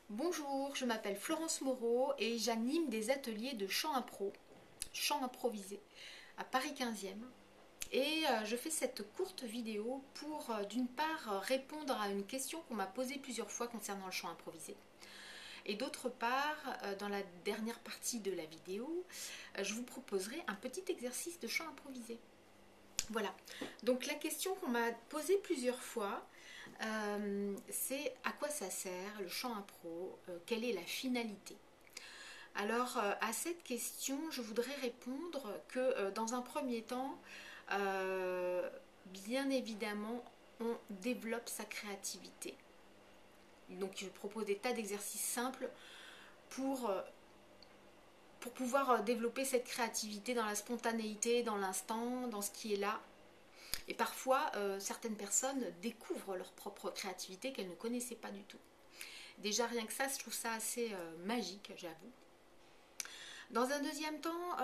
Bonjour, je m'appelle Florence Moreau et j'anime des ateliers de chant impro, chant improvisé, à Paris 15e. Et je fais cette courte vidéo pour d'une part répondre à une question qu'on m'a posée plusieurs fois concernant le chant improvisé. Et d'autre part, dans la dernière partie de la vidéo, je vous proposerai un petit exercice de chant improvisé. Voilà, donc la question qu'on m'a posée plusieurs fois, c'est à quoi ça sert le chant impro, quelle est la finalité? Alors à cette question, je voudrais répondre que dans un premier temps, bien évidemment, on développe sa créativité. Donc je propose des tas d'exercices simples pour pouvoir développer cette créativité dans la spontanéité, dans l'instant, dans ce qui est là. Et parfois, certaines personnes découvrent leur propre créativité qu'elles ne connaissaient pas du tout. Déjà, rien que ça, je trouve ça assez magique, j'avoue. Dans un deuxième temps,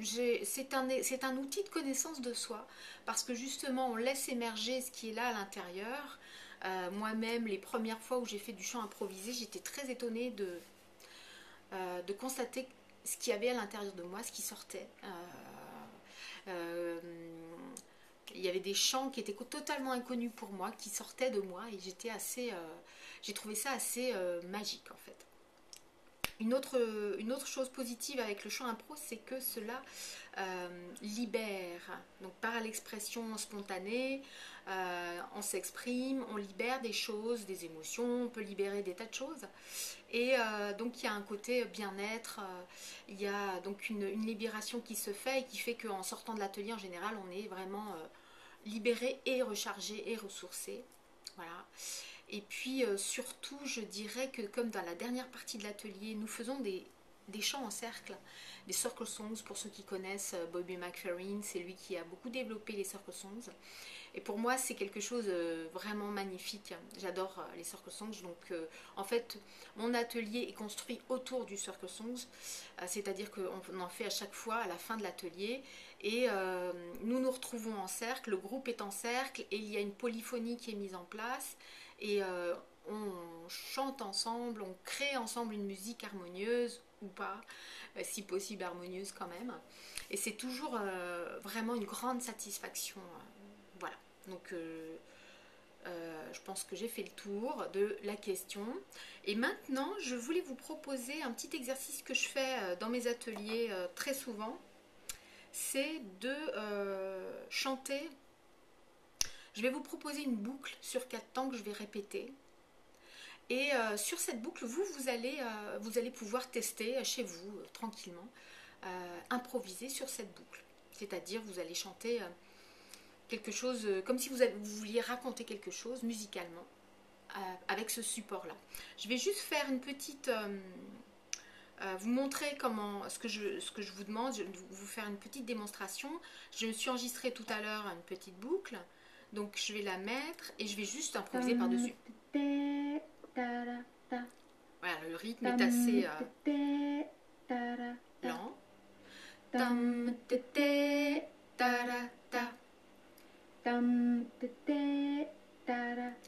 c'est un outil de connaissance de soi, parce que justement, on laisse émerger ce qui est là à l'intérieur. Moi-même, les premières fois où j'ai fait du chant improvisé, j'étais très étonnée de constater ce qu'il y avait à l'intérieur de moi, ce qui sortait. Il y avait des chants qui étaient totalement inconnus pour moi, qui sortaient de moi, et j'ai trouvé ça assez magique en fait. Une autre chose positive avec le chant impro, c'est que cela libère. Donc par l'expression spontanée, on s'exprime, on libère des choses, des émotions, on peut libérer des tas de choses. Et donc il y a un côté bien-être, il y a donc une libération qui se fait et qui fait qu'en sortant de l'atelier en général, on est vraiment libéré et rechargé et ressourcé. Voilà. Et puis surtout, je dirais que comme dans la dernière partie de l'atelier, nous faisons des chants en cercle, des circle songs pour ceux qui connaissent Bobby McFerrin, c'est lui qui a beaucoup développé les circle songs. Et pour moi, c'est quelque chose vraiment magnifique. J'adore les circle songs. Donc, en fait, mon atelier est construit autour du circle songs, c'est-à-dire qu'on en fait à chaque fois à la fin de l'atelier. Et nous nous retrouvons en cercle, le groupe est en cercle, et il y a une polyphonie qui est mise en place. Et on chante ensemble, on crée ensemble une musique harmonieuse ou pas, si possible harmonieuse quand même. Et c'est toujours vraiment une grande satisfaction. Voilà, donc je pense que j'ai fait le tour de la question. Et maintenant, je voulais vous proposer un petit exercice que je fais dans mes ateliers très souvent. C'est de chanter. Je vais vous proposer une boucle sur 4 temps que je vais répéter. Et sur cette boucle, vous allez pouvoir tester chez vous, tranquillement, improviser sur cette boucle. C'est-à-dire, vous allez chanter quelque chose, comme si vous vouliez raconter quelque chose musicalement, avec ce support-là. Je vais juste faire une petite... vous montrer ce que je vous demande, je vais vous faire une petite démonstration. Je me suis enregistré tout à l'heure une petite boucle. Donc je vais la mettre et je vais juste improviser par-dessus. Voilà, le rythme est assez lent.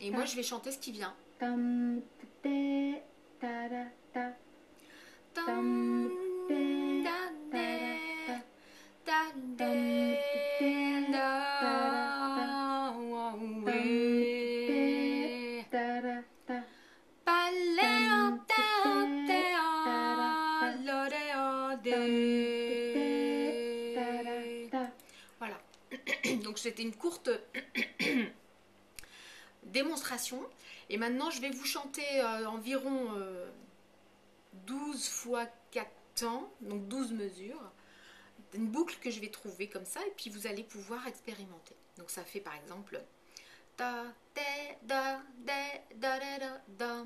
Et moi je vais chanter ce qui vient. Voilà. Donc c'était une courte démonstration. Et maintenant je vais vous chanter environ 12 fois 4 temps, donc 12 mesures. Une boucle que je vais trouver comme ça et puis vous allez pouvoir expérimenter. Donc ça fait par exemple da da da da da da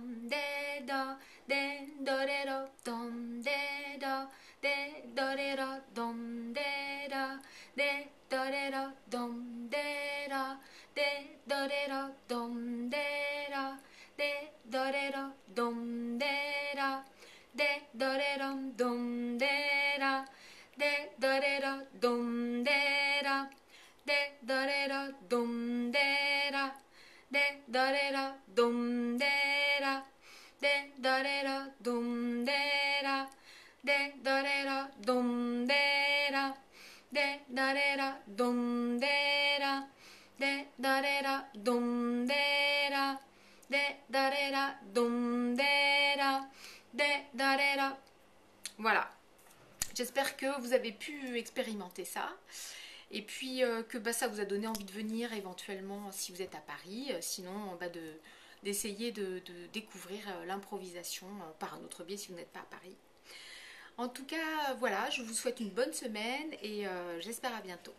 da da da da dum da da da dum da da dum da da dum da dum dum dum de darera dom dera, de darera dom dera, de darera dom dera, de darera dom dera, de darera dom dera, de darera dom dera, de darera. Voilà. J'espère que vous avez pu expérimenter ça. Et puis que ça vous a donné envie de venir éventuellement si vous êtes à Paris. Sinon, d'essayer de découvrir l'improvisation par un autre biais si vous n'êtes pas à Paris. En tout cas, voilà, je vous souhaite une bonne semaine et j'espère à bientôt.